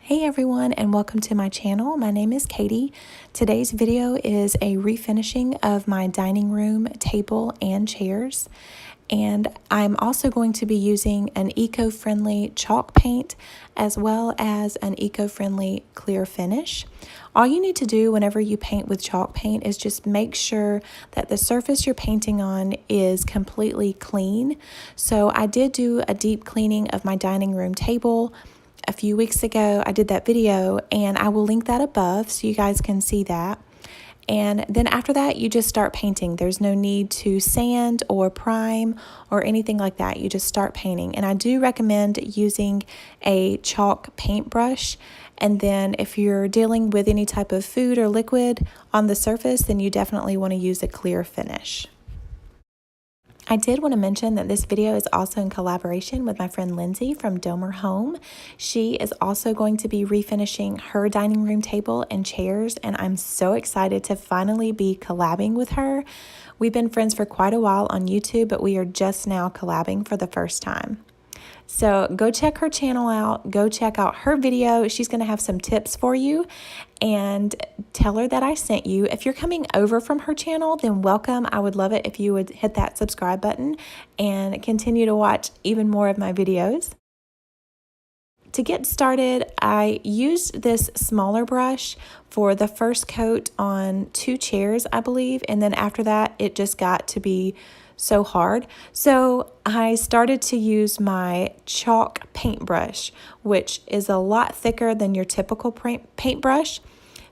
Hey everyone, and welcome to my channel. My name is Katie. Today's video is a refinishing of my dining room table and chairs. And I'm also going to be using an eco-friendly chalk paint as well as an eco-friendly clear finish. All you need to do whenever you paint with chalk paint is just make sure that the surface you're painting on is completely clean. So I did do a deep cleaning of my dining room table a few weeks ago. I did that video and I will link that above so you guys can see that. And then after that, you just start painting. There's no need to sand or prime or anything like that. You just start painting. And I do recommend using a chalk paintbrush. And then if you're dealing with any type of food or liquid on the surface, then you definitely want to use a clear finish. I did want to mention that this video is also in collaboration with my friend Lindsey from Domer Home. She is also going to be refinishing her dining room table and chairs, and I'm so excited to finally be collabing with her. We've been friends for quite a while on YouTube, but we are just now collabing for the first time. So go check her channel out, go check out her video. She's going to have some tips for you, and tell her that I sent you. If you're coming over from her channel, then welcome. I would love it if you would hit that subscribe button and continue to watch even more of my videos. To get started, I used this smaller brush for the first coat on 2 chairs, I believe, and then after that, it just got to be so hard. So I started to use my chalk paintbrush, which is a lot thicker than your typical paintbrush,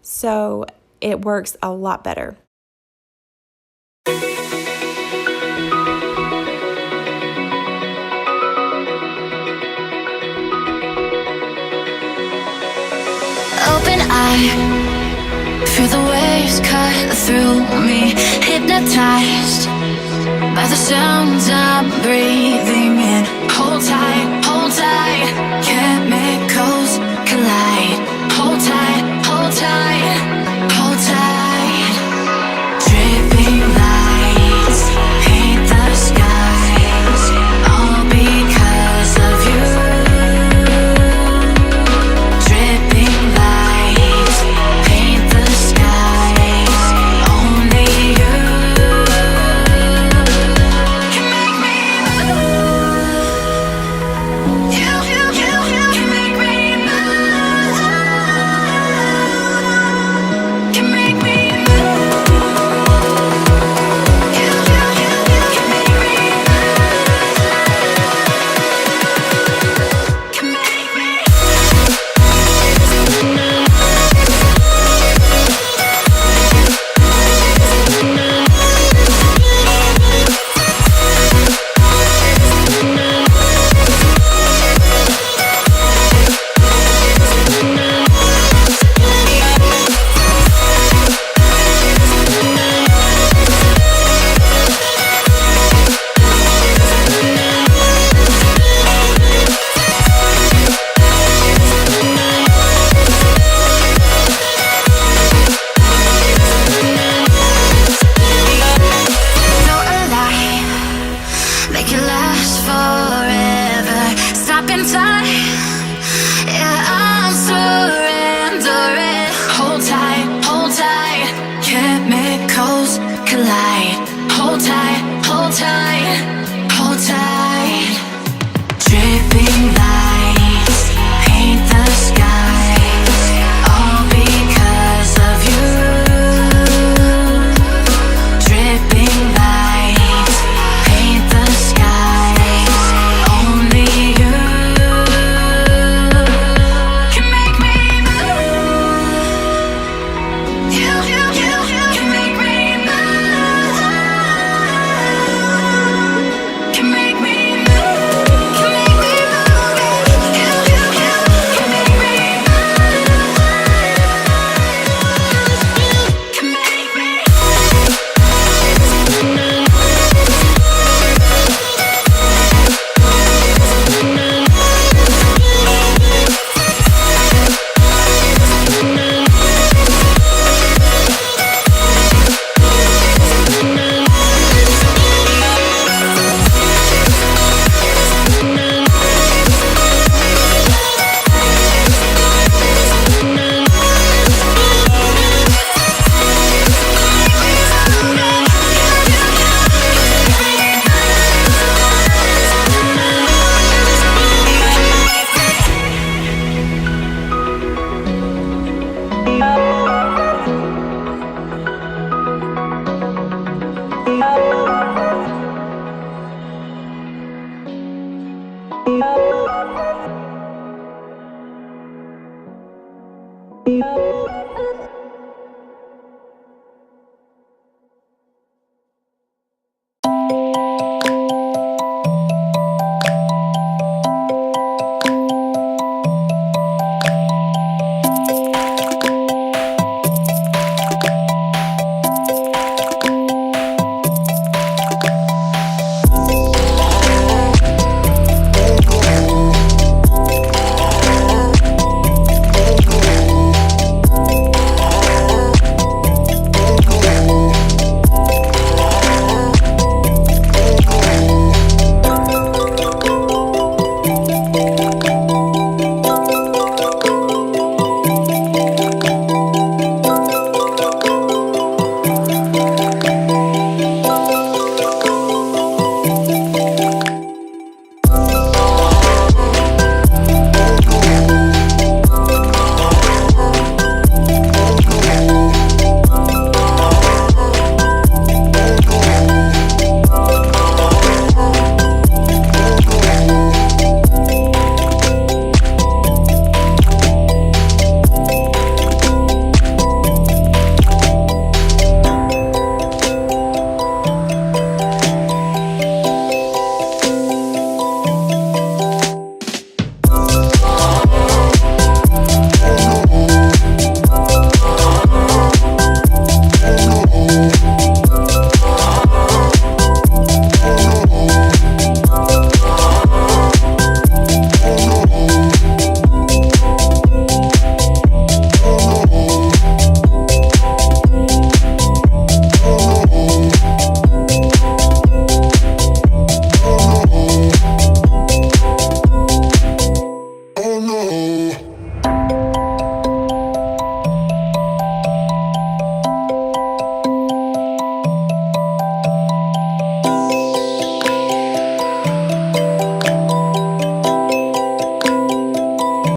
so it works a lot better. Open eye, feel the waves cut through me, hypnotized by the sounds I'm breathing in. Hold tight, chemicals collide. Hold tight, hold tight, hold tight. Dripping lights paint the skies, all because of you. Dripping lights paint the skies, only you. You can make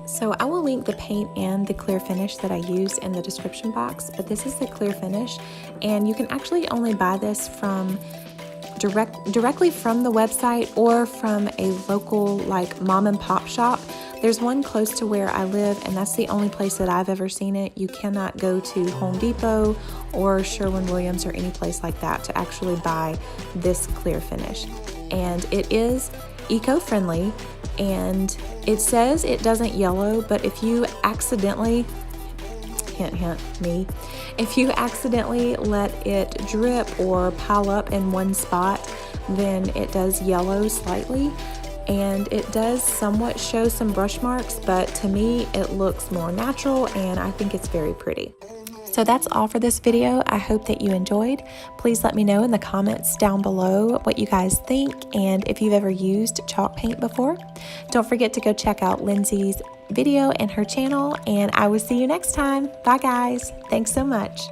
So I will link the paint and the clear finish that I use in the description box, but this is the clear finish, and you can actually only buy this from directly from the website or from a local like mom and pop shop. There's one close to where I live, and that's the only place that I've ever seen it. You cannot go to Home Depot or Sherwin-Williams or any place like that to actually buy this clear finish. And it is eco-friendly, and it says it doesn't yellow, but if you accidentally, hint hint me, if you accidentally let it drip or pile up in one spot, then it does yellow slightly, and it does somewhat show some brush marks, but to me it looks more natural and I think it's very pretty. So that's all for this video. I hope that you enjoyed. Please let me know in the comments down below what you guys think and if you've ever used chalk paint before. Don't forget to go check out Lindsey's video and her channel, and I will see you next time. Bye guys. Thanks so much.